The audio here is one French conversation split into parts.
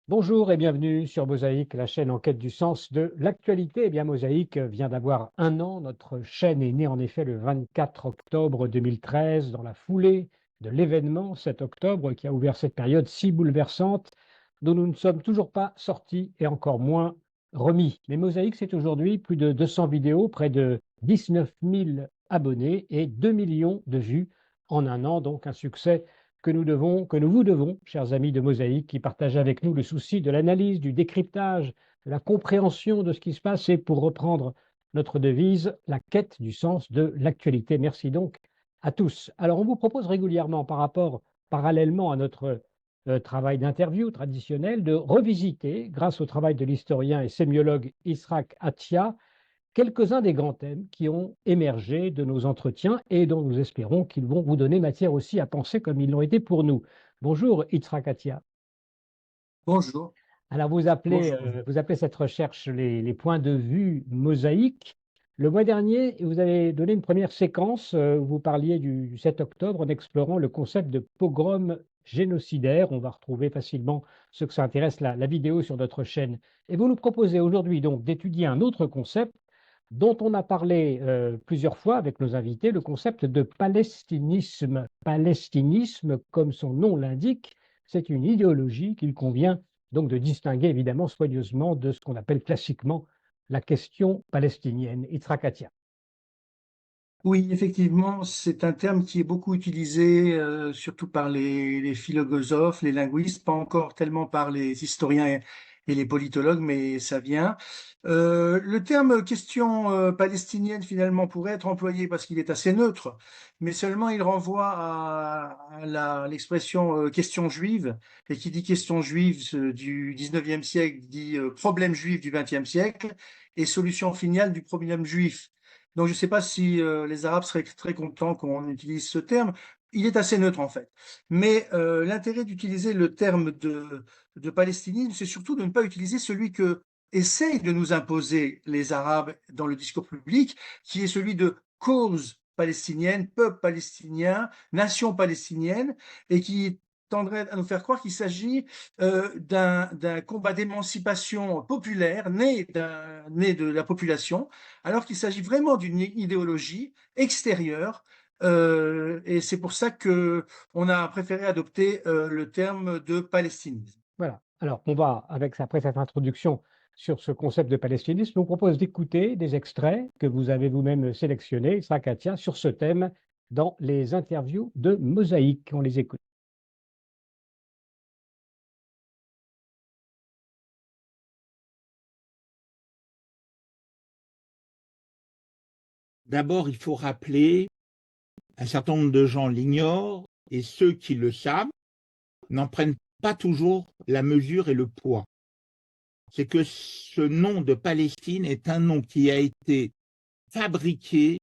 Bonjour et bienvenue sur Mosaïque, la chaîne en quête du sens de l'actualité. Eh bien, Mosaïque vient d'avoir un an. Notre chaîne est née en effet le 24 octobre 2013, dans la foulée de l'événement 7 octobre qui a ouvert cette période si bouleversante dont nous ne sommes toujours pas sortis et encore moins remis. Mais Mosaïque, c'est aujourd'hui plus de 200 vidéos, près de 19 000 abonnés et 2 millions de vues en un an, donc un succès que nous vous devons, chers amis de Mosaïque, qui partagez avec nous le souci de l'analyse, du décryptage, de la compréhension de ce qui se passe et, pour reprendre notre devise, la quête du sens de l'actualité. Merci donc à tous. Alors, on vous propose régulièrement, parallèlement à notre travail d'interview traditionnel, de revisiter, grâce au travail de l'historien et sémiologue Israq Attia, quelques-uns des grands thèmes qui ont émergé de nos entretiens et dont nous espérons qu'ils vont vous donner matière aussi à penser comme ils l'ont été pour nous. Bonjour Yitzhak Atia. Bonjour, Alors bonjour. vous appelez cette recherche les points de vue mosaïques. Le mois dernier, vous avez donné une première séquence où vous parliez du 7 octobre en explorant le concept de pogrom génocidaire. On va retrouver facilement ceux que ça intéresse la vidéo sur notre chaîne. Et vous nous proposez aujourd'hui donc d'étudier un autre concept dont on a parlé plusieurs fois avec nos invités, le concept de palestinisme. Palestinisme, comme son nom l'indique, c'est une idéologie qu'il convient donc de distinguer évidemment soigneusement de ce qu'on appelle classiquement la question palestinienne. Itrakatia. Oui, effectivement, c'est un terme qui est beaucoup utilisé, surtout par les philosophes, les linguistes, pas encore tellement par les historiens et les politologues, mais ça vient. Le terme question palestinienne, finalement, pourrait être employé parce qu'il est assez neutre, mais seulement il renvoie à l'expression question juive, et qui dit question juive du 19e siècle dit problème juif du 20e siècle, et solution finale du problème juif. Donc, je ne sais pas si les Arabes seraient très contents qu'on utilise ce terme. Il est assez neutre en fait. Mais l'intérêt d'utiliser le terme de palestinisme, c'est surtout de ne pas utiliser celui que essayent de nous imposer les Arabes dans le discours public, qui est celui de cause palestinienne, peuple palestinien, nation palestinienne, et qui tendrait à nous faire croire qu'il s'agit d'un combat d'émancipation populaire né de la population, alors qu'il s'agit vraiment d'une idéologie extérieure. Et c'est pour ça que on a préféré adopter le terme de palestinisme. Voilà. Alors, on va, après cette introduction sur ce concept de palestinisme, je vous propose d'écouter des extraits que vous avez vous-même sélectionnés, Itrakatia, sur ce thème dans les interviews de Mosaïque. On les écoute. D'abord, il faut rappeler, un certain nombre de gens l'ignorent, et ceux qui le savent n'en prennent pas toujours la mesure et le poids. C'est que ce nom de Palestine est un nom qui a été fabriqué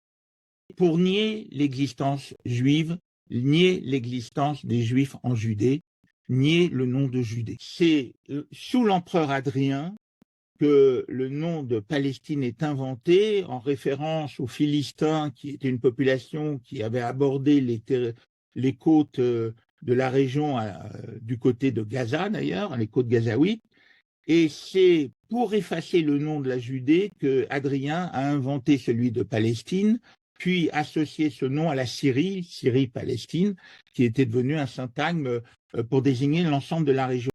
pour nier l'existence juive, nier l'existence des Juifs en Judée, nier le nom de Judée. C'est sous l'empereur Hadrien que le nom de Palestine est inventé en référence aux Philistins, qui était une population qui avait abordé les côtes de la région du côté de Gaza d'ailleurs, les côtes gazaouites. Et c'est pour effacer le nom de la Judée que Hadrien a inventé celui de Palestine, puis associé ce nom à la Syrie, Syrie-Palestine, qui était devenu un syntagme pour désigner l'ensemble de la région.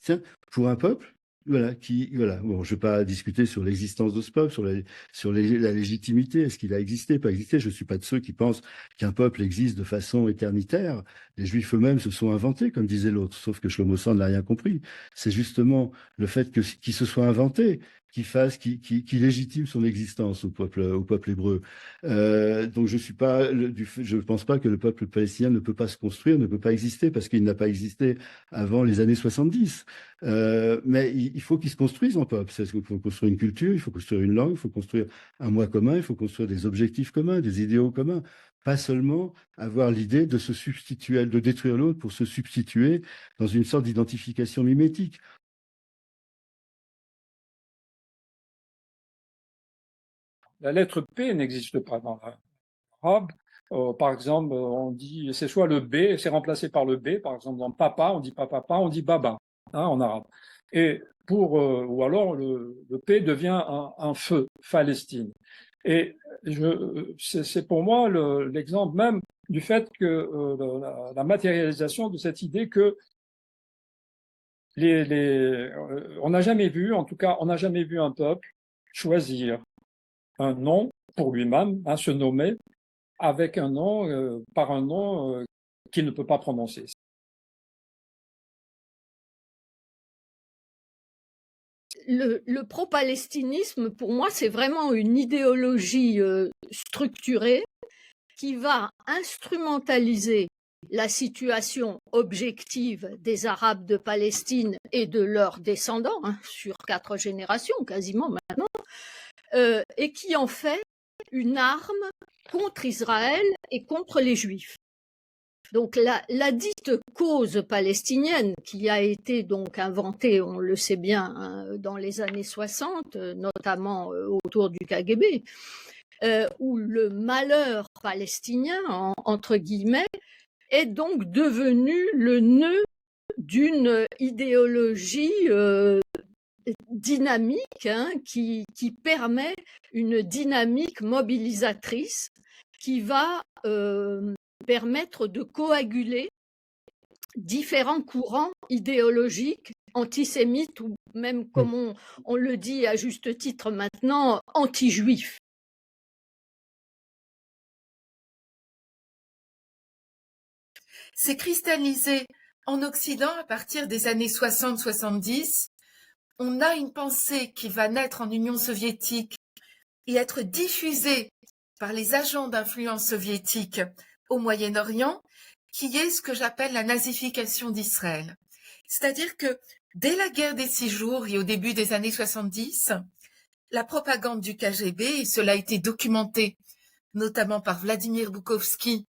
Tiens, pour un peuple, voilà, bon, je ne vais pas discuter sur l'existence de ce peuple, la légitimité, est-ce qu'il a existé, pas existé. Je ne suis pas de ceux qui pensent qu'un peuple existe de façon éternitaire. Les Juifs eux-mêmes se sont inventés, comme disait l'autre, sauf que Shlomo Sand n'a rien compris. C'est justement le fait qu'ils se soient inventés qui légitime son existence au peuple hébreu. Donc je pense pas que le peuple palestinien ne peut pas se construire, ne peut pas exister, parce qu'il n'a pas existé avant les années 70. Mais il faut qu'ils se construisent en peuple. C'est-à-dire qu'il faut construire une culture, il faut construire une langue, il faut construire un moi commun, il faut construire des objectifs communs, des idéaux communs. Pas seulement avoir l'idée de se substituer, de détruire l'autre pour se substituer dans une sorte d'identification mimétique. La lettre P n'existe pas dans l'arabe. Par exemple, on dit, c'est soit le B, c'est remplacé par le B. Par exemple, dans papa, on dit pas papa, on dit baba, hein, en arabe. Et ou alors le P devient un feu, Palestine. Et c'est pour moi l'exemple même du fait que la matérialisation de cette idée que on n'a jamais vu, en tout cas, on n'a jamais vu un peuple choisir un nom pour lui-même, hein, se nommer avec un nom, par un nom qu'il ne peut pas prononcer. Le pro-palestinisme, pour moi, c'est vraiment une idéologie structurée qui va instrumentaliser la situation objective des Arabes de Palestine et de leurs descendants, hein, sur 4 générations quasiment maintenant, et qui en fait une arme contre Israël et contre les Juifs. Donc la dite cause palestinienne qui a été donc inventée, on le sait bien, hein, dans les années 60, notamment autour du KGB, où le malheur palestinien, entre guillemets, est donc devenu le nœud d'une idéologie dynamique, hein, qui permet une dynamique mobilisatrice qui va permettre de coaguler différents courants idéologiques antisémites ou même, comme on le dit à juste titre maintenant, anti-juifs. C'est cristallisé en Occident à partir des années 60-70. On a une pensée qui va naître en Union soviétique et être diffusée par les agents d'influence soviétique au Moyen-Orient, qui est ce que j'appelle la nazification d'Israël. C'est-à-dire que dès la guerre des 6 jours et au début des années 70, la propagande du KGB, et cela a été documenté notamment par Vladimir Boukhovski,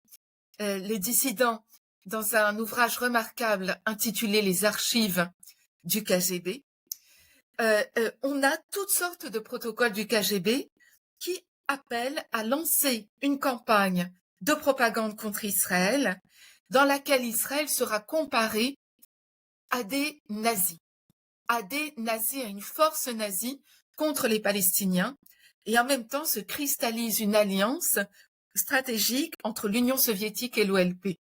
les dissidents, dans un ouvrage remarquable intitulé « Les archives du KGB », on a toutes sortes de protocoles du KGB qui appellent à lancer une campagne de propagande contre Israël, dans laquelle Israël sera comparé à des nazis, à une force nazie contre les Palestiniens, et en même temps se cristallise une alliance stratégique entre l'Union soviétique et l'OLP.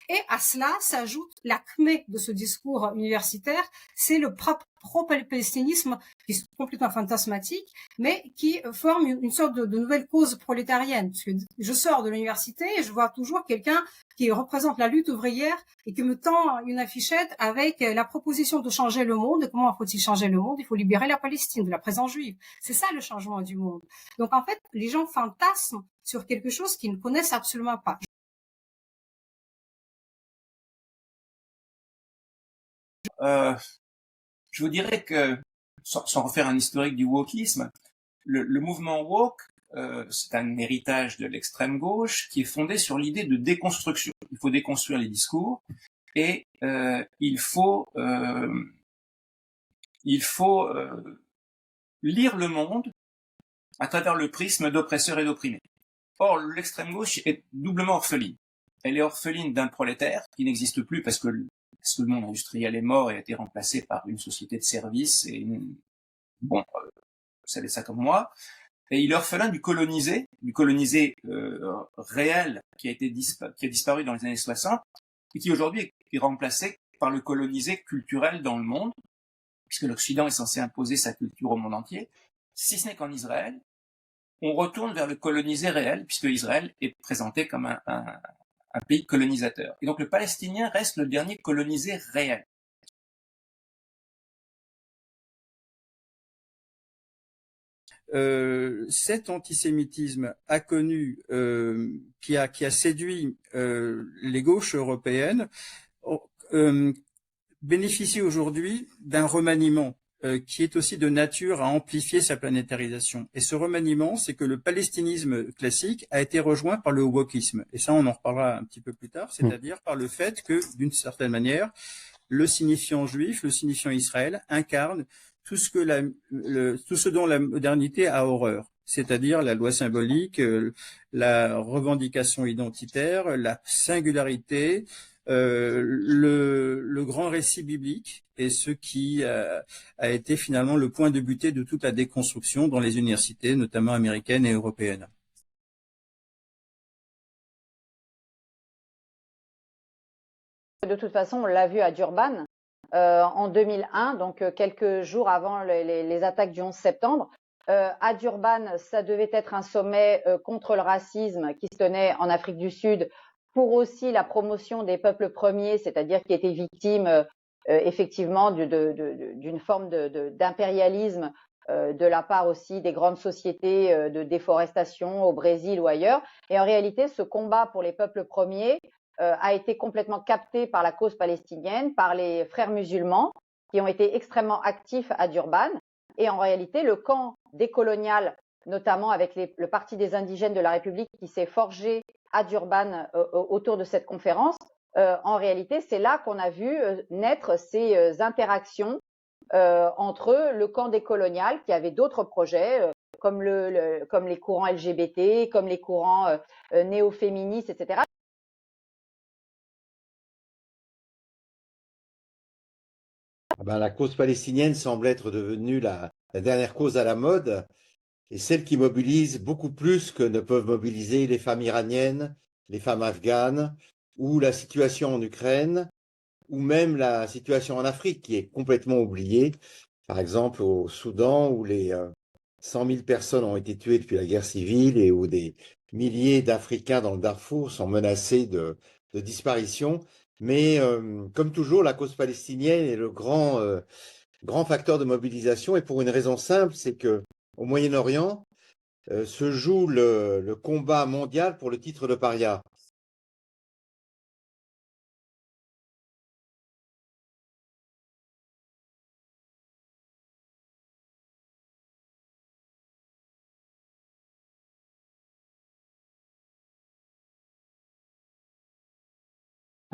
Et à cela s'ajoute l'acmé de ce discours universitaire, c'est le pro-palestinisme qui est complètement fantasmatique, mais qui forme une sorte de nouvelle cause prolétarienne. Parce que je sors de l'université et je vois toujours quelqu'un qui représente la lutte ouvrière et qui me tend une affichette avec la proposition de changer le monde. Et comment faut-il changer le monde? Il faut libérer la Palestine de la présence juive. C'est ça le changement du monde. Donc en fait, les gens fantasment sur quelque chose qu'ils ne connaissent absolument pas. Je vous dirais que, sans refaire un historique du wokisme, le mouvement woke, c'est un héritage de l'extrême gauche qui est fondé sur l'idée de déconstruction. Il faut déconstruire les discours et il faut lire le monde à travers le prisme d'oppresseurs et d'opprimés. Or, l'extrême gauche est doublement orpheline. Elle est orpheline d'un prolétaire qui n'existe plus parce que le monde industriel est mort et a été remplacé par une société de services et vous savez ça comme moi. Et il est orphelin du colonisé réel qui a disparu dans les années 60 et qui aujourd'hui est remplacé par le colonisé culturel dans le monde, puisque l'Occident est censé imposer sa culture au monde entier, si ce n'est qu'en Israël, on retourne vers le colonisé réel, puisque Israël est présenté comme un pays colonisateur. Et donc le Palestinien reste le dernier colonisé réel. Cet antisémitisme a connu, qui a séduit les gauches européennes, bénéficie aujourd'hui d'un remaniement qui est aussi de nature à amplifier sa planétarisation. Et ce remaniement, c'est que le palestinisme classique a été rejoint par le wokisme. Et ça, on en reparlera un petit peu plus tard, c'est-à-dire par le fait que, d'une certaine manière, le signifiant juif, le signifiant Israël, incarne tout ce dont la modernité a horreur, c'est-à-dire la loi symbolique, la revendication identitaire, la singularité, le grand récit biblique, et ce qui a été finalement le point de butée de toute la déconstruction dans les universités, notamment américaines et européennes. De toute façon, on l'a vu à Durban en 2001, donc quelques jours avant les attaques du 11 septembre. À Durban, ça devait être un sommet contre le racisme qui se tenait en Afrique du Sud pour aussi la promotion des peuples premiers, c'est-à-dire qui étaient victimes effectivement d'une forme d'impérialisme de la part aussi des grandes sociétés de déforestation au Brésil ou ailleurs. Et en réalité, ce combat pour les peuples premiers a été complètement capté par la cause palestinienne, par les frères musulmans qui ont été extrêmement actifs à Durban. Et en réalité, le camp décolonial, notamment avec le Parti des indigènes de la République qui s'est forgé à Durban autour de cette conférence, en réalité, c'est là qu'on a vu naître ces interactions entre le camp décolonial qui avait d'autres projets, comme les courants LGBT, comme les courants néo-féministes, etc. La cause palestinienne semble être devenue la dernière cause à la mode et celle qui mobilise beaucoup plus que ne peuvent mobiliser les femmes iraniennes, les femmes afghanes ou la situation en Ukraine ou même la situation en Afrique qui est complètement oubliée. Par exemple au Soudan où les 100 000 personnes ont été tuées depuis la guerre civile et où des milliers d'Africains dans le Darfour sont menacés de disparition. Mais comme toujours, la cause palestinienne est le grand facteur de mobilisation et pour une raison simple, c'est que au Moyen-Orient se joue le combat mondial pour le titre de paria.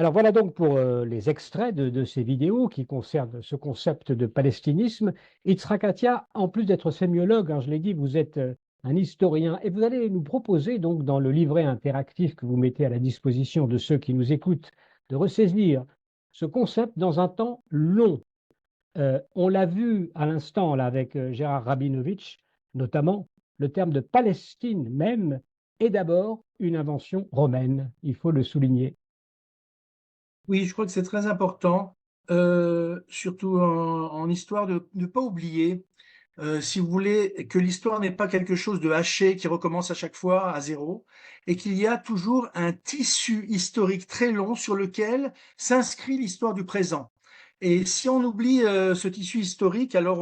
Alors voilà donc pour les extraits de ces vidéos qui concernent ce concept de palestinisme. Yitzhak Atia, en plus d'être sémiologue, je l'ai dit, vous êtes un historien et vous allez nous proposer donc dans le livret interactif que vous mettez à la disposition de ceux qui nous écoutent de ressaisir ce concept dans un temps long. On l'a vu à l'instant là avec Gérard Rabinovitch, notamment le terme de Palestine même est d'abord une invention romaine, il faut le souligner. Oui, je crois que c'est très important, surtout en histoire, de ne pas oublier, si vous voulez, que l'histoire n'est pas quelque chose de haché qui recommence à chaque fois à zéro, et qu'il y a toujours un tissu historique très long sur lequel s'inscrit l'histoire du présent. Et si on oublie ce tissu historique, alors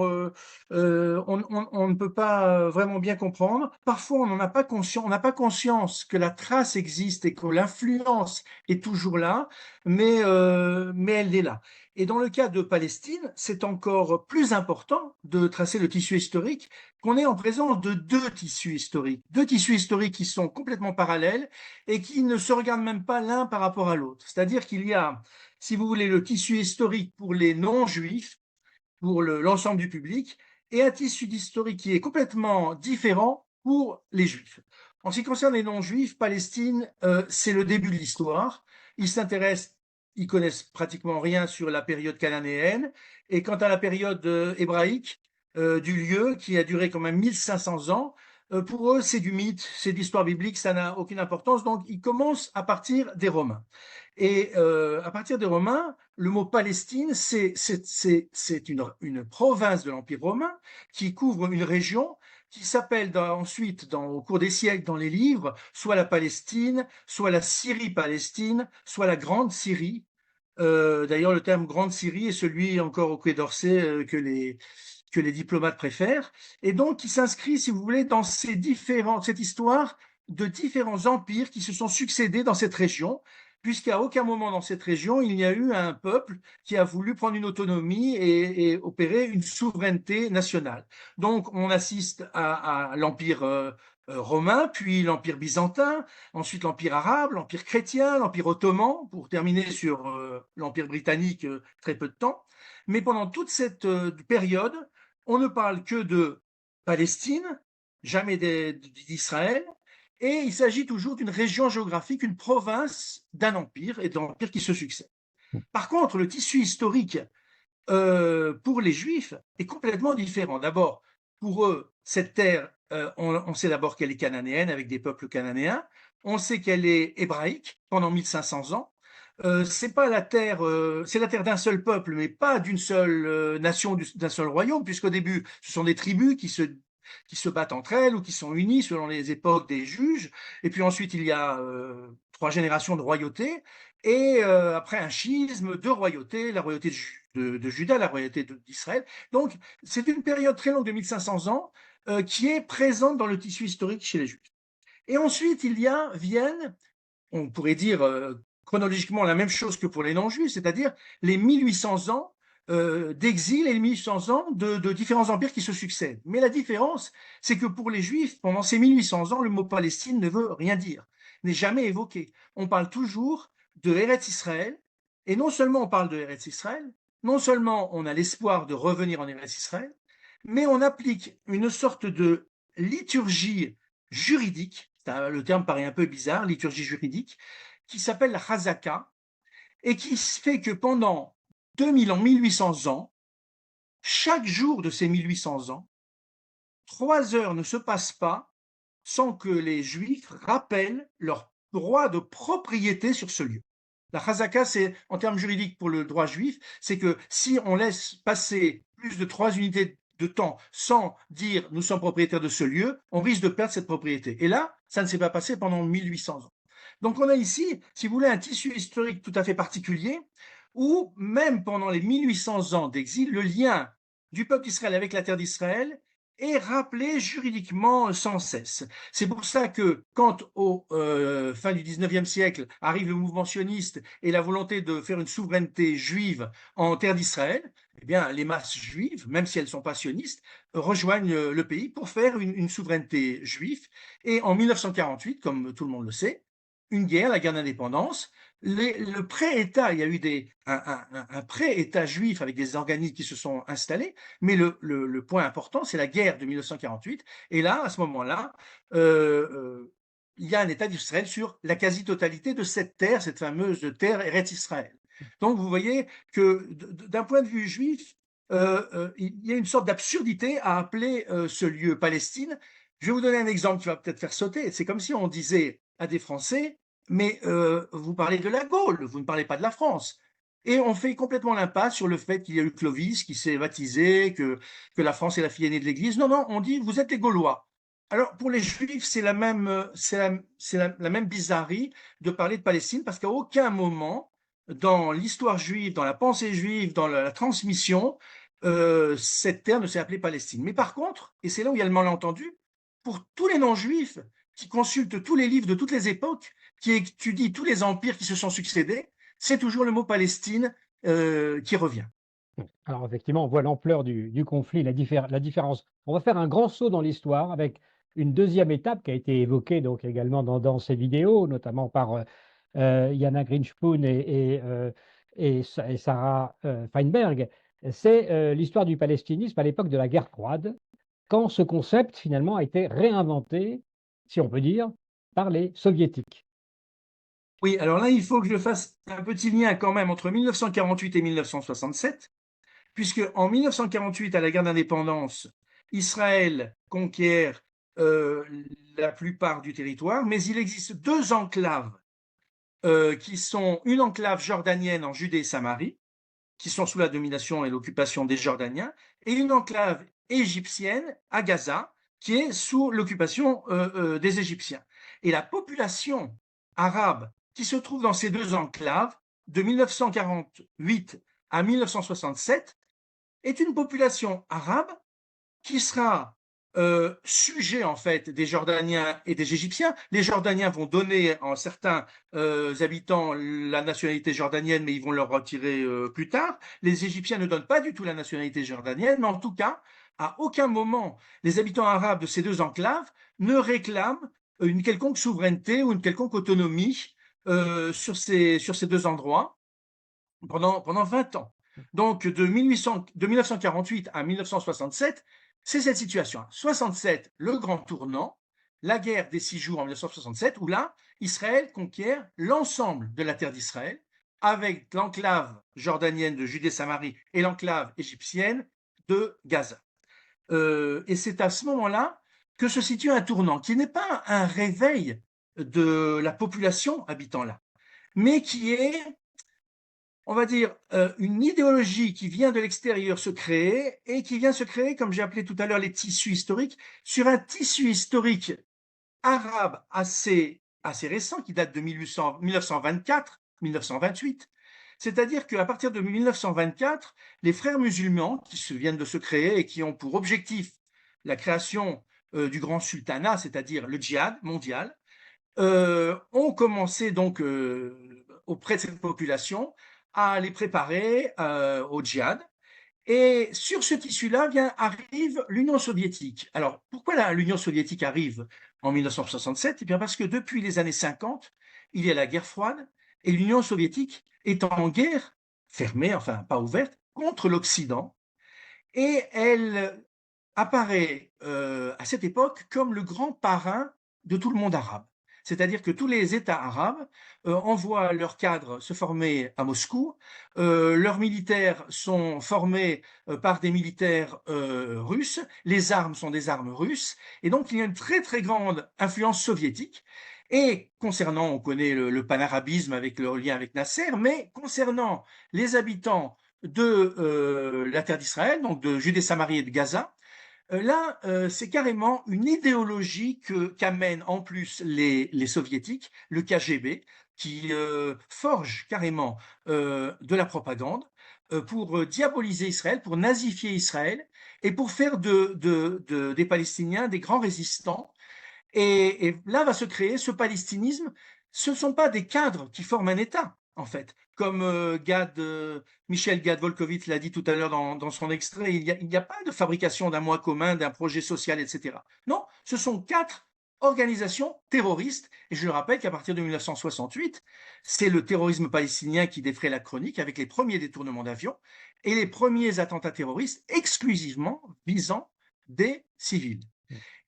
on ne peut pas vraiment bien comprendre. Parfois, on n'a pas conscience que la trace existe et que l'influence est toujours là, mais elle est là. Et dans le cas de Palestine, c'est encore plus important de tracer le tissu historique, qu'on est en présence de deux tissus historiques qui sont complètement parallèles et qui ne se regardent même pas l'un par rapport à l'autre. C'est-à-dire qu'il y a, si vous voulez, le tissu historique pour les non-juifs, pour l'ensemble du public, et un tissu historique qui est complètement différent pour les juifs. En ce qui concerne les non-juifs, Palestine, c'est le début de l'histoire. Ils connaissent pratiquement rien sur la période cananéenne. Et quant à la période hébraïque du lieu, qui a duré quand même 1500 ans, pour eux, c'est du mythe, c'est de l'histoire biblique, ça n'a aucune importance. Donc, ils commencent à partir des Romains. Et à partir des Romains, le mot Palestine, c'est une province de l'Empire romain qui couvre une région qui s'appelle ensuite, au cours des siècles, dans les livres, soit la Palestine, soit la Syrie-Palestine, soit la Grande Syrie. D'ailleurs, le terme Grande Syrie est celui encore au Quai d'Orsay que les diplomates préfèrent. Et donc, il s'inscrit, si vous voulez, dans cette histoire de différents empires qui se sont succédés dans cette région, puisqu'à aucun moment dans cette région, il n'y a eu un peuple qui a voulu prendre une autonomie et opérer une souveraineté nationale. Donc, on assiste à l'Empire romain, puis l'Empire byzantin, ensuite l'Empire arabe, l'Empire chrétien, l'Empire ottoman, pour terminer sur l'Empire britannique très peu de temps. Mais pendant toute cette période, on ne parle que de Palestine, jamais d'Israël, et il s'agit toujours d'une région géographique, une province d'un empire et d'empires qui se succèdent. Par contre, le tissu historique pour les Juifs est complètement différent. D'abord, pour eux, cette terre, on sait d'abord qu'elle est cananéenne avec des peuples cananéens. On sait qu'elle est hébraïque pendant 1500 ans. C'est pas la terre, c'est la terre d'un seul peuple, mais pas d'une seule nation, d'un seul royaume, puisqu'au début, ce sont des tribus qui se battent entre elles ou qui sont unies selon les époques des juges. Et puis ensuite, il y a 3 générations de royauté. Et après un schisme de royauté, la royauté de Juda, la royauté d'Israël. Donc, c'est une période très longue de 1500 ans qui est présente dans le tissu historique chez les Juifs. Et ensuite, viennent, on pourrait dire chronologiquement la même chose que pour les non-juifs, c'est-à-dire les 1800 ans d'exil et les 1800 ans de différents empires qui se succèdent. Mais la différence, c'est que pour les Juifs, pendant ces 1800 ans, le mot Palestine ne veut rien dire, n'est jamais évoqué. On parle toujours de Eretz Israël, et non seulement on parle de Eretz Israël, non seulement on a l'espoir de revenir en Eretz Israël, mais on applique une sorte de liturgie juridique, le terme paraît un peu bizarre, liturgie juridique, qui s'appelle la Chazaka, et qui fait que pendant 2000 ans, 1800 ans, chaque jour de ces 1800 ans, 3 heures ne se passent pas sans que les Juifs rappellent leur droit de propriété sur ce lieu. La chazaka, c'est, en termes juridiques pour le droit juif, c'est que si on laisse passer plus de 3 unités de temps sans dire nous sommes propriétaires de ce lieu, on risque de perdre cette propriété. Et là, ça ne s'est pas passé pendant 1800 ans. Donc on a ici, si vous voulez, un tissu historique tout à fait particulier, où même pendant les 1800 ans d'exil, le lien du peuple d'Israël avec la terre d'Israël est rappelé juridiquement sans cesse. C'est pour ça que quand au fin du 19e siècle arrive le mouvement sioniste et la volonté de faire une souveraineté juive en terre d'Israël, eh bien les masses juives, même si elles ne sont pas sionistes, rejoignent le pays pour faire une souveraineté juive. Et en 1948, comme tout le monde le sait, une guerre, la guerre d'indépendance, le pré-État, il y a eu un pré-État juif avec des organismes qui se sont installés, mais le point important, c'est la guerre de 1948. Et là, à ce moment-là, il y a un État d'Israël sur la quasi-totalité de cette terre, cette fameuse terre Eretz Israël. Donc, vous voyez que d'un point de vue juif, il y a une sorte d'absurdité à appeler ce lieu Palestine. Je vais vous donner un exemple qui va peut-être faire sauter. C'est comme si on disait à des Français, mais vous parlez de la Gaule, vous ne parlez pas de la France. Et on fait complètement l'impasse sur le fait qu'il y a eu Clovis qui s'est baptisé, que la France est la fille aînée de l'Église. Non, on dit vous êtes les Gaulois. Alors pour les Juifs, c'est la même bizarrerie de parler de Palestine, parce qu'à aucun moment dans l'histoire juive, dans la pensée juive, dans la transmission, cette terre ne s'est appelée Palestine. Mais par contre, et c'est là où il y a le malentendu, pour tous les non-juifs qui consultent tous les livres de toutes les époques, qui étudient tous les empires qui se sont succédés, c'est toujours le mot Palestine qui revient. Alors effectivement, on voit l'ampleur du conflit, la différence. On va faire un grand saut dans l'histoire avec une deuxième étape qui a été évoquée donc également dans ces vidéos, notamment par Yana Grinspoon et Sarah Feinberg. C'est l'histoire du palestinisme à l'époque de la guerre froide, quand ce concept finalement a été réinventé, si on peut dire, par les soviétiques. Oui, alors là, il faut que je fasse un petit lien quand même entre 1948 et 1967, puisque en 1948, à la guerre d'indépendance, Israël conquiert la plupart du territoire, mais il existe 2 enclaves qui sont une enclave jordanienne en Judée et Samarie, qui sont sous la domination et l'occupation des Jordaniens, et une enclave égyptienne à Gaza, qui est sous l'occupation des Égyptiens. Et la population arabe qui se trouve dans ces 2 enclaves, de 1948 à 1967, est une population arabe qui sera sujet en fait des Jordaniens et des Égyptiens. Les Jordaniens vont donner à certains habitants la nationalité jordanienne, mais ils vont leur retirer plus tard. Les Égyptiens ne donnent pas du tout la nationalité jordanienne, mais en tout cas, à aucun moment, les habitants arabes de ces 2 enclaves ne réclament une quelconque souveraineté ou une quelconque autonomie sur ces 2 endroits pendant 20 ans. Donc, de 1948 à 1967, c'est cette situation. 67, le grand tournant, la guerre des 6 jours en 1967, où là, Israël conquiert l'ensemble de la terre d'Israël, avec l'enclave jordanienne de Judée-Samarie et l'enclave égyptienne de Gaza. Et c'est à ce moment-là que se situe un tournant qui n'est pas un réveil de la population habitant là, mais qui est, on va dire, une idéologie qui vient de l'extérieur se créer et qui vient se créer, comme j'ai appelé tout à l'heure les tissus historiques, sur un tissu historique arabe assez récent qui date de 1924-1928. C'est-à-dire qu'à partir de 1924, les frères musulmans qui viennent de se créer et qui ont pour objectif la création du grand sultanat, c'est-à-dire le djihad mondial, ont commencé donc auprès de cette population à les préparer au djihad. Et sur ce tissu-là arrive l'Union soviétique. Alors, pourquoi l'Union soviétique arrive en 1967? Eh bien, parce que depuis les années 50, il y a la guerre froide et l'Union soviétique est en guerre fermée, enfin pas ouverte, contre l'Occident. Et elle apparaît à cette époque comme le grand parrain de tout le monde arabe. C'est-à-dire que tous les États arabes envoient leurs cadres se former à Moscou, leurs militaires sont formés par des militaires russes, les armes sont des armes russes, et donc il y a une très très grande influence soviétique. Et concernant, on connaît le panarabisme avec le lien avec Nasser, mais concernant les habitants de la terre d'Israël, donc de Judée-Samarie et de Gaza, là, c'est carrément une idéologie qu'amènent en plus les soviétiques, le KGB, qui forge carrément de la propagande pour diaboliser Israël, pour nazifier Israël et pour faire des Palestiniens des grands résistants. Et là va se créer ce palestinisme. Ce ne sont pas des cadres qui forment un État, en fait. Comme Michel Gad-Volkovitz l'a dit tout à l'heure dans son extrait, il n'y a pas de fabrication d'un moi commun, d'un projet social, etc. Non, ce sont 4 organisations terroristes. Et je le rappelle qu'à partir de 1968, c'est le terrorisme palestinien qui défraie la chronique avec les premiers détournements d'avions et les premiers attentats terroristes exclusivement visant des civils.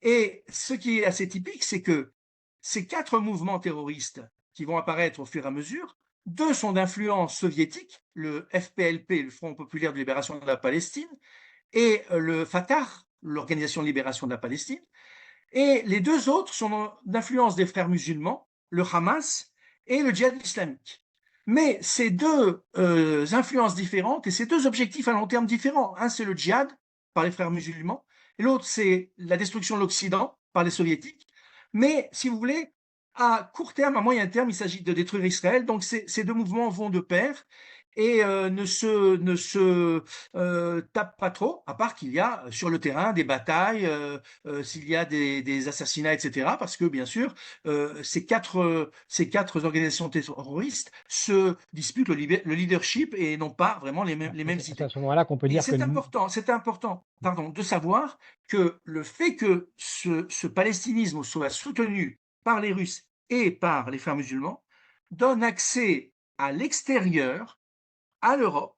Et ce qui est assez typique, c'est que ces 4 mouvements terroristes qui vont apparaître au fur et à mesure, 2 sont d'influence soviétique, le FPLP, le Front populaire de libération de la Palestine, et le Fatah, l'Organisation de libération de la Palestine, et les 2 autres sont d'influence des frères musulmans, le Hamas et le djihad islamique. Mais ces 2 influences différentes et ces 2 objectifs à long terme différents, un c'est le djihad par les frères musulmans, et l'autre c'est la destruction de l'Occident par les soviétiques, mais si vous voulez, à court terme, à moyen terme, il s'agit de détruire Israël. Donc ces 2 mouvements vont de pair et ne se tapent pas trop, à part qu'il y a sur le terrain des batailles, s'il y a des assassinats, etc. Parce que bien sûr, ces quatre organisations terroristes se disputent le leadership et n'ont pas vraiment les mêmes idées. C'est à ce moment-là qu'on peut dire que... C'est important de savoir que le fait que ce palestinisme soit soutenu par les Russes et par les frères musulmans donne accès à l'extérieur, à l'Europe,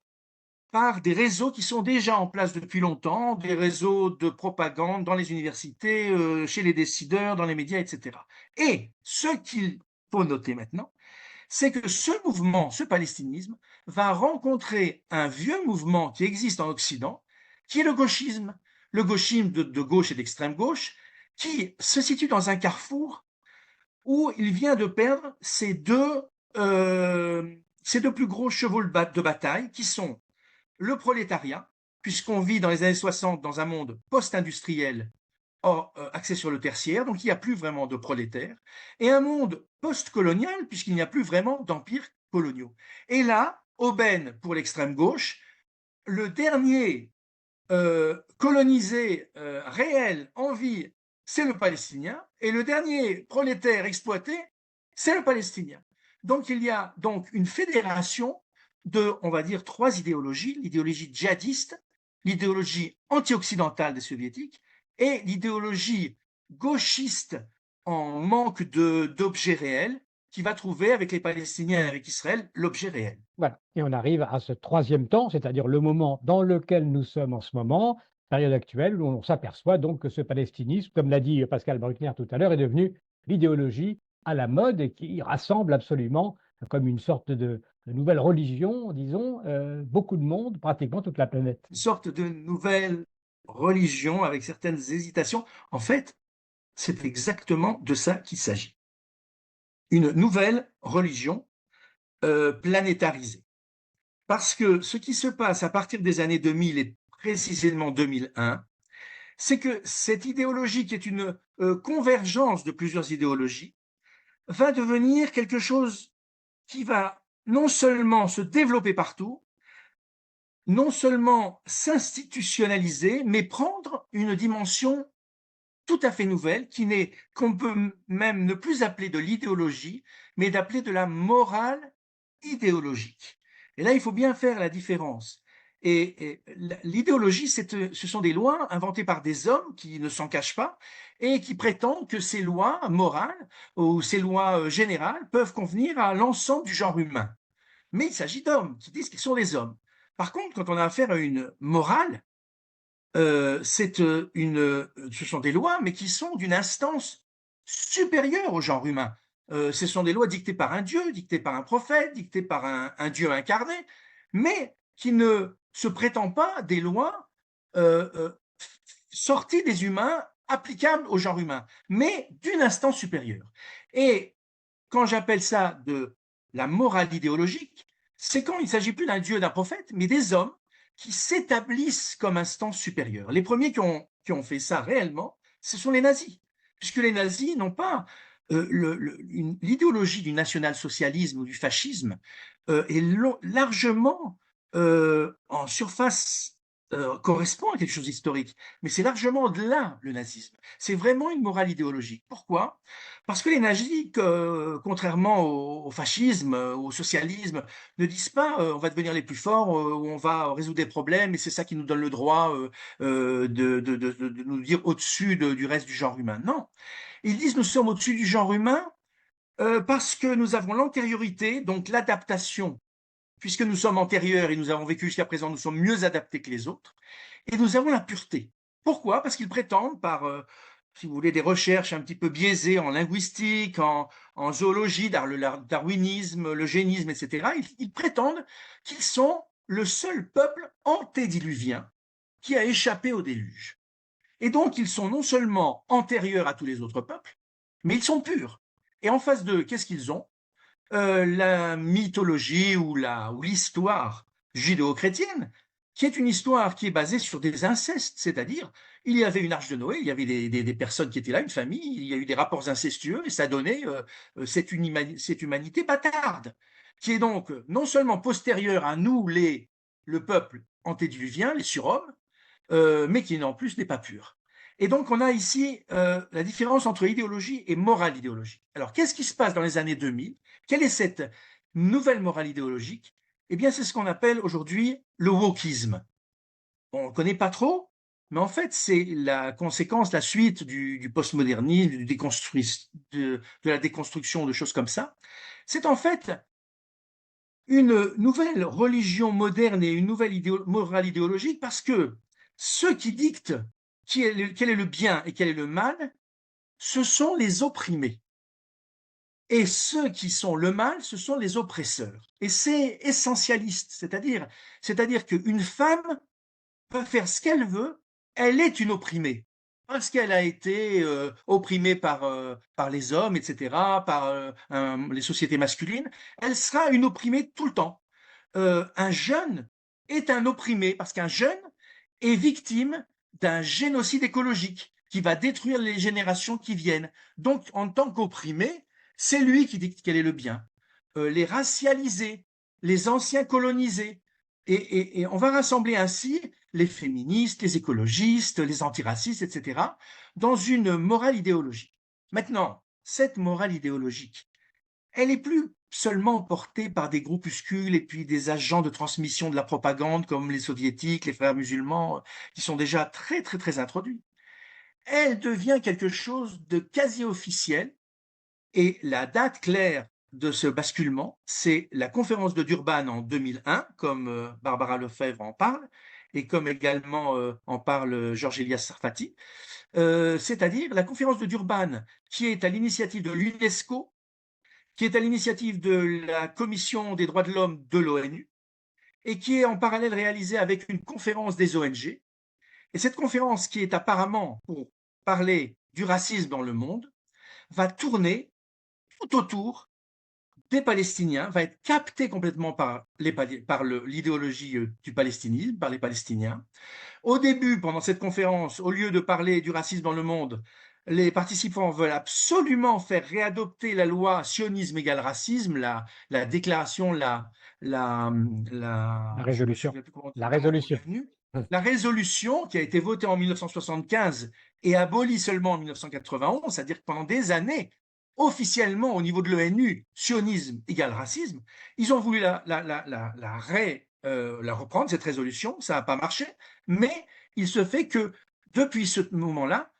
par des réseaux qui sont déjà en place depuis longtemps, des réseaux de propagande dans les universités, chez les décideurs, dans les médias, etc. Et ce qu'il faut noter maintenant, c'est que ce mouvement, ce palestinisme, va rencontrer un vieux mouvement qui existe en Occident, qui est le gauchisme de gauche et d'extrême gauche, qui se situe dans un carrefour où il vient de perdre ces 2 plus gros chevaux de bataille qui sont le prolétariat, puisqu'on vit dans les années 60 dans un monde post-industriel axé sur le tertiaire, donc il n'y a plus vraiment de prolétaires, et un monde post-colonial, puisqu'il n'y a plus vraiment d'empires coloniaux. Et là, aubaine pour l'extrême gauche, le dernier colonisé réel en vie, c'est le Palestinien, et le dernier prolétaire exploité, c'est le Palestinien. Donc il y a donc une fédération de, on va dire, 3 idéologies, l'idéologie djihadiste, l'idéologie anti-occidentale des soviétiques et l'idéologie gauchiste en manque d'objets réels, qui va trouver avec les Palestiniens et avec Israël l'objet réel. Voilà. Et on arrive à ce troisième temps, c'est-à-dire le moment dans lequel nous sommes en ce moment, période actuelle, où on s'aperçoit donc que ce palestinisme, comme l'a dit Pascal Bruckner tout à l'heure, est devenu l'idéologie à la mode et qui rassemble absolument, comme une sorte de nouvelle religion, disons, beaucoup de monde, pratiquement toute la planète. Une sorte de nouvelle religion avec certaines hésitations. En fait, c'est exactement de ça qu'il s'agit. Une nouvelle religion planétarisée. Parce que ce qui se passe à partir des années 2000 et précisément 2001, c'est que cette idéologie qui est une convergence de plusieurs idéologies va devenir quelque chose qui va non seulement se développer partout, non seulement s'institutionnaliser, mais prendre une dimension tout à fait nouvelle, qu'on peut même ne plus appeler de l'idéologie, mais d'appeler de la morale idéologique. Et là, il faut bien faire la différence. Et l'idéologie, ce sont des lois inventées par des hommes qui ne s'en cachent pas et qui prétendent que ces lois morales ou ces lois générales peuvent convenir à l'ensemble du genre humain. Mais il s'agit d'hommes qui disent qu'ils sont des hommes. Par contre, quand on a affaire à une morale, ce sont des lois, mais qui sont d'une instance supérieure au genre humain. Ce sont des lois dictées par un dieu, dictées par un prophète, dictées par un dieu incarné, mais qui ne se prétendent pas des lois sorties des humains, applicables au genre humain, mais d'une instance supérieure. Et quand j'appelle ça de la morale idéologique, c'est quand il ne s'agit plus d'un dieu, d'un prophète, mais des hommes qui s'établissent comme instance supérieure. Les premiers qui ont fait ça réellement, ce sont les nazis, puisque les nazis n'ont pas l'idéologie du national-socialisme ou du fascisme est largement en surface, correspond à quelque chose d'historique, mais c'est largement au-delà le nazisme. C'est vraiment une morale idéologique. Pourquoi ? Parce que les nazis, contrairement au fascisme, au socialisme, ne disent pas on va devenir les plus forts, on va résoudre des problèmes et c'est ça qui nous donne le droit de nous dire au-dessus du reste du genre humain. Non, ils disent nous sommes au-dessus du genre humain parce que nous avons l'antériorité, donc l'adaptation. Puisque nous sommes antérieurs et nous avons vécu jusqu'à présent, nous sommes mieux adaptés que les autres. Et nous avons la pureté. Pourquoi ? Parce qu'ils prétendent, par, si vous voulez, des recherches un petit peu biaisées en linguistique, en zoologie, le darwinisme, l'eugénisme, etc., ils prétendent qu'ils sont le seul peuple antédiluvien qui a échappé au déluge. Et donc, ils sont non seulement antérieurs à tous les autres peuples, mais ils sont purs. Et en face d'eux, qu'est-ce qu'ils ont ? La mythologie ou l'histoire judéo-chrétienne, qui est une histoire qui est basée sur des incestes, c'est-à-dire il y avait une arche de Noé, il y avait des personnes qui étaient là, une famille, il y a eu des rapports incestueux et ça donnait cette humanité bâtarde, qui est donc non seulement postérieure à nous, le peuple antédiluvien, les surhommes, mais qui en plus n'est pas pur. Et donc, on a ici la différence entre idéologie et morale idéologique. Alors, qu'est-ce qui se passe dans les années 2000 ? Quelle est cette nouvelle morale idéologique ? Eh bien, c'est ce qu'on appelle aujourd'hui le wokisme. On ne le connaît pas trop, mais en fait, c'est la conséquence, la suite du postmodernisme, de la déconstruction, de choses comme ça. C'est en fait une nouvelle religion moderne et une nouvelle morale idéologique parce que ceux qui dictent quel est le bien et quel est le mal, ce sont les opprimés. Et ceux qui sont le mal, ce sont les oppresseurs. Et c'est essentialiste, c'est-à-dire qu'une femme peut faire ce qu'elle veut, elle est une opprimée, parce qu'elle a été opprimée par les hommes, etc., par les sociétés masculines, elle sera une opprimée tout le temps. Un jeune est un opprimé, parce qu'un jeune est victime d'un génocide écologique qui va détruire les générations qui viennent. Donc, en tant qu'opprimé, c'est lui qui dicte quel est le bien. Les racialisés, les anciens colonisés. Et on va rassembler ainsi les féministes, les écologistes, les antiracistes, etc., dans une morale idéologique. Maintenant, cette morale idéologique, elle n'est plus seulement portée par des groupuscules et puis des agents de transmission de la propagande comme les soviétiques, les frères musulmans, qui sont déjà très, très, très introduits. Elle devient quelque chose de quasi officiel. Et la date claire de ce basculement, c'est la conférence de Durban en 2001, comme Barbara Lefebvre en parle, et comme également en parle Georges Elias Sarfati, c'est-à-dire la conférence de Durban, qui est à l'initiative de l'UNESCO, qui est à l'initiative de la Commission des droits de l'homme de l'ONU, et qui est en parallèle réalisée avec une conférence des ONG. Et cette conférence, qui est apparemment pour parler du racisme dans le monde, va tourner tout autour des Palestiniens, va être captée complètement par l'idéologie du palestinisme, par les Palestiniens. Au début, pendant cette conférence, au lieu de parler du racisme dans le monde, les participants veulent absolument faire réadopter la loi sionisme égale racisme, la déclaration, la résolution. La résolution qui a été votée en 1975 et abolie seulement en 1991, c'est-à-dire que pendant des années, officiellement au niveau de l'ONU, sionisme égale racisme, ils ont voulu la reprendre, cette résolution, ça n'a pas marché, mais il se fait que depuis ce moment-là,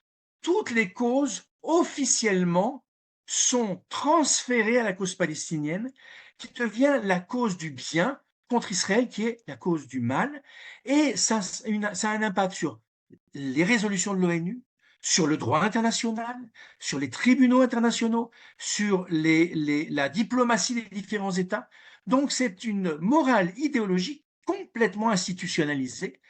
toutes les causes officiellement sont transférées à la cause palestinienne, qui devient la cause du bien contre Israël, qui est la cause du mal, et ça a un impact sur les résolutions de l'ONU, sur le droit international, sur les tribunaux internationaux, sur la diplomatie des différents États. Donc c'est une morale idéologique complètement institutionnalisée.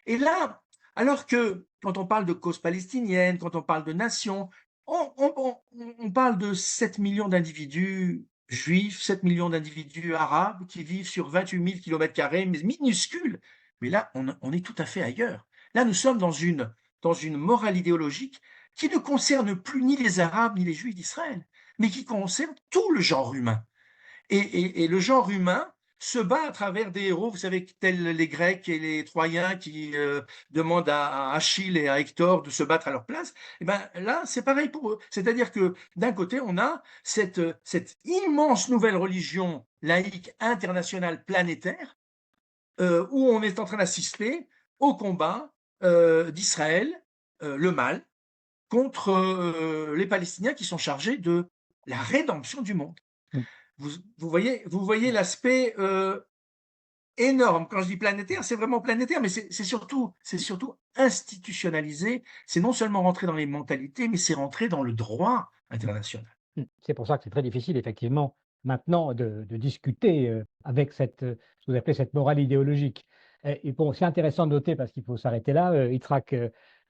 Et là, alors que quand on parle de cause palestinienne, quand on parle de nation, on parle de 7 millions d'individus juifs, 7 millions d'individus arabes qui vivent sur 28 000 km², mais minuscules. Mais là, on est tout à fait ailleurs. Là, nous sommes dans une morale idéologique qui ne concerne plus ni les Arabes ni les Juifs d'Israël, mais qui concerne tout le genre humain. Et le genre humain se bat à travers des héros, vous savez, tels les Grecs et les Troyens qui demandent à Achille et à Hector de se battre à leur place. Et ben là, c'est pareil pour eux. C'est-à-dire que d'un côté, on a cette immense nouvelle religion laïque internationale planétaire où on est en train d'assister au combat d'Israël, le mal, contre les Palestiniens qui sont chargés de la rédemption du monde. Vous voyez l'aspect énorme. Quand je dis planétaire, c'est vraiment planétaire, mais c'est surtout institutionnalisé. C'est non seulement rentré dans les mentalités, mais c'est rentré dans le droit international. C'est pour ça que c'est très difficile, effectivement, maintenant de discuter avec ce que vous appelez cette morale idéologique. Et bon, c'est intéressant de noter, parce qu'il faut s'arrêter là, Yitzhak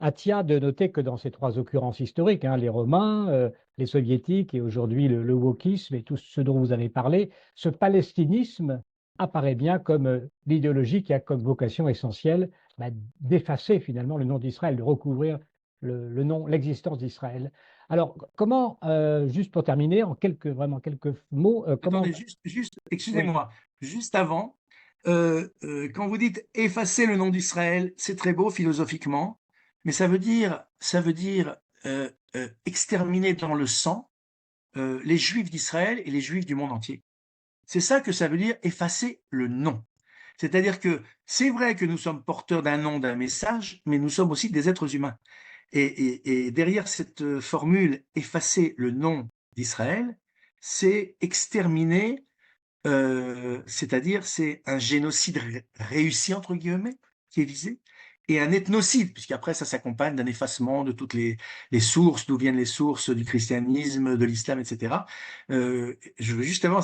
Atia, de noter que dans ces trois occurrences historiques, les Romains, les Soviétiques et aujourd'hui le wokisme et tout ce dont vous avez parlé, ce palestinisme apparaît bien comme l'idéologie qui a comme vocation essentielle d'effacer finalement le nom d'Israël, de recouvrir l'existence d'Israël. Alors, comment, juste pour terminer, en quelques mots, comment… Attendez, juste excusez-moi, juste avant, quand vous dites effacer le nom d'Israël, c'est très beau philosophiquement, mais ça veut dire exterminer dans le sang les Juifs d'Israël et les Juifs du monde entier. C'est ça que ça veut dire effacer le nom. C'est-à-dire que c'est vrai que nous sommes porteurs d'un nom, d'un message, mais nous sommes aussi des êtres humains. Et derrière cette formule effacer le nom d'Israël, c'est exterminer, c'est-à-dire c'est un génocide réussi entre guillemets qui est visé, et un ethnocide, puisqu'après ça s'accompagne d'un effacement de toutes les sources, d'où viennent les sources du christianisme, de l'islam, etc. Je veux justement,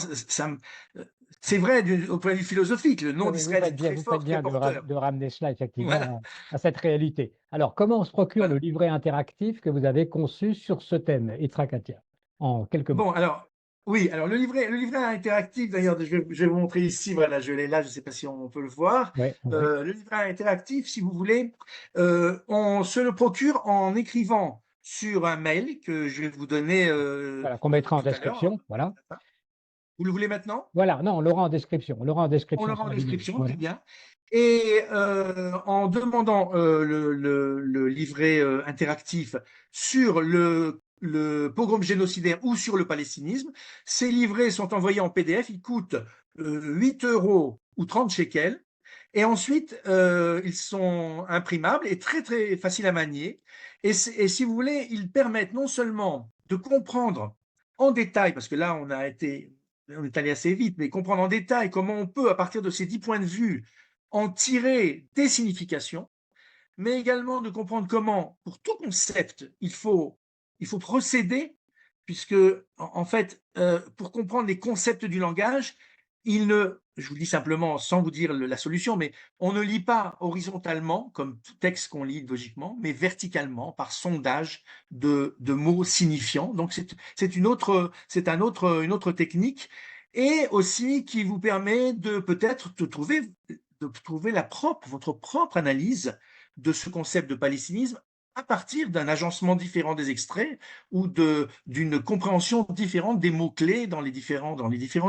c'est vrai au point de vue philosophique, le nom d'Israël est très fort, très porteur. De ramener cela effectivement à cette réalité. Alors, comment on se procure le livret interactif que vous avez conçu sur ce thème, Yitzhak Atia, en quelques mots? Bon, alors, oui, alors le livret interactif, d'ailleurs, je vais vous montrer ici, voilà, je l'ai là, je ne sais pas si on peut le voir. Le livret interactif, si vous voulez, on se le procure en écrivant sur un mail que je vais vous donner. Voilà, qu'on mettra en description, voilà. Vous le voulez maintenant? Voilà, non, on l'aura en description. On l'aura en description. On l'aura en description, très bien. Et en demandant le livret interactif sur le pogrom génocidaire ou sur le palestinisme, ces livrets sont envoyés en PDF, ils coûtent 8 € ou 30 shekels, et ensuite ils sont imprimables et très très faciles à manier. Et si vous voulez, ils permettent non seulement de comprendre en détail, parce que là on a été on est allé assez vite, mais comprendre en détail comment on peut, à partir de ces 10 points de vue, en tirer des significations, mais également de comprendre comment, pour tout concept, il faut procéder, puisque, en fait, pour comprendre les concepts du langage, je vous le dis simplement sans vous dire la solution, mais on ne lit pas horizontalement, comme tout texte qu'on lit logiquement, mais verticalement, par sondage de mots signifiants. Donc, c'est une autre technique, et aussi qui vous permet de peut-être de trouver votre propre analyse de ce concept de palestinisme à partir d'un agencement différent des extraits ou d'une compréhension différente des mots-clés dans les différents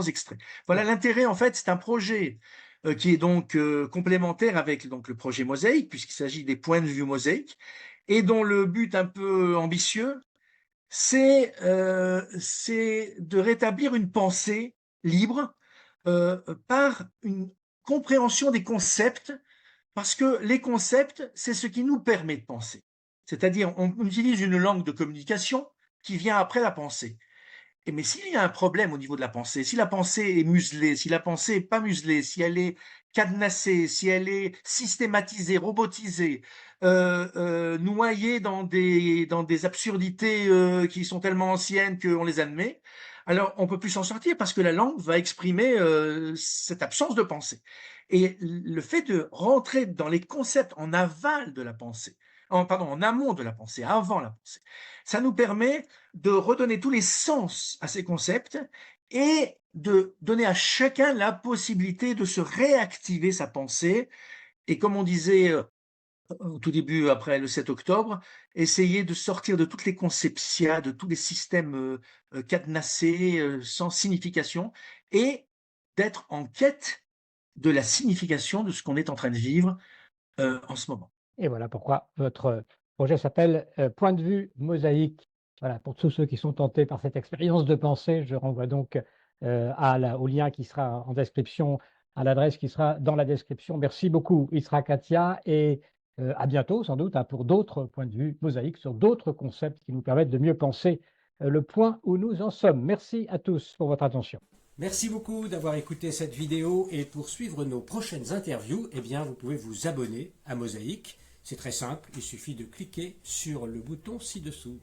extraits. Voilà l'intérêt, en fait, c'est un projet qui est donc complémentaire avec donc, le projet Mosaïque, puisqu'il s'agit des points de vue mosaïques, et dont le but un peu ambitieux, c'est de rétablir une pensée libre par une compréhension des concepts, parce que les concepts, c'est ce qui nous permet de penser. C'est-à-dire, on utilise une langue de communication qui vient après la pensée. Mais s'il y a un problème au niveau de la pensée, si la pensée est muselée, si la pensée n'est pas muselée, si elle est cadenassée, si elle est systématisée, robotisée, noyée dans des absurdités qui sont tellement anciennes qu'on les admet, alors on ne peut plus s'en sortir parce que la langue va exprimer cette absence de pensée. Et le fait de rentrer dans les concepts en aval de la pensée, en amont de la pensée, avant la pensée, ça nous permet de redonner tous les sens à ces concepts et de donner à chacun la possibilité de se réactiver sa pensée. Et comme on disait au tout début, après le 7 octobre, essayer de sortir de toutes les conceptia, de tous les systèmes cadenassés, sans signification, et d'être en quête de la signification de ce qu'on est en train de vivre en ce moment. Et voilà pourquoi votre projet s'appelle Point de vue mosaïque. Voilà, pour tous ceux qui sont tentés par cette expérience de pensée, je renvoie donc au lien qui sera en description, à l'adresse qui sera dans la description. Merci beaucoup, Isra Katia, et à bientôt sans doute pour d'autres points de vue mosaïques sur d'autres concepts qui nous permettent de mieux penser le point où nous en sommes. Merci à tous pour votre attention. Merci beaucoup d'avoir écouté cette vidéo, et pour suivre nos prochaines interviews, eh bien, vous pouvez vous abonner à Mosaïque. C'est très simple, il suffit de cliquer sur le bouton ci-dessous.